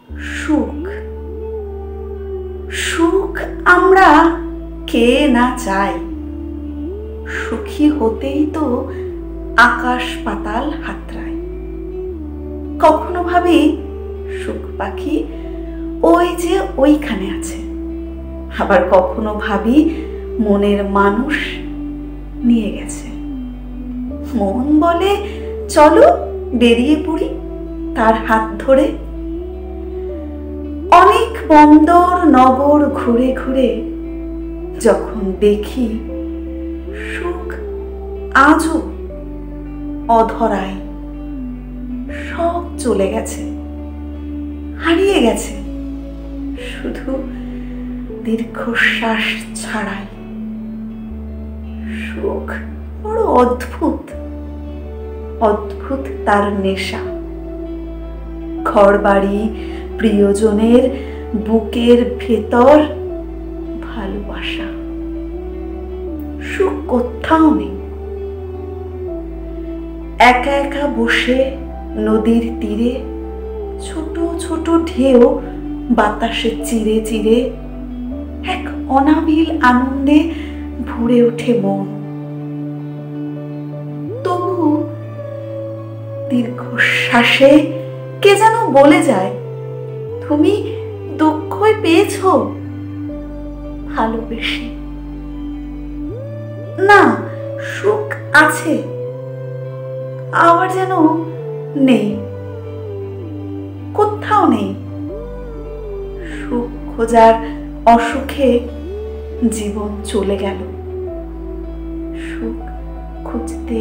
সুখ, সুখ আমরা কে না চাই। সুখী হতেই তো আকাশ পাতাল হাতড়ায়। কখনো ভাবি সুখ পাখি ওই যে ওইখানে আছে, আবার কখনো ভাবি মনের মানুষ নিয়ে গেছে। মন বলে চলো বেরিয়ে পড়ি তার হাত ধরে। অনেক বন্দর নগর ঘুরে ঘুরে যখন দেখি সুখ আজও অধরায়, সব চলে গেছে, হারিয়ে গেছে, শুধু দীর্ঘশ্বাস ছাড়াই। সুখ বড় অদ্ভুত, অদ্ভুত তার নেশা। ঘর বাড়ি প্রিয়জনের বুকের ভেতর ভালোবাসা, সুখ কোথাও নেই। একা একা বসে নদীর তীরে ছোট ছোট ঢেউ বাতাসে চিরে চিরে এক অনাবিল আনন্দে ভরে ওঠে মন। তবু দীর্ঘশ্বাসে কে যেন বলে যায়, তুমি দুঃখই পেয়েছ ভালোবেসে। না, সুখ আছে, আবার যেন নেই, কোথাও নেই। সুখ খোঁজার অসুখে জীবন চলে গেল। সুখ খুঁজতে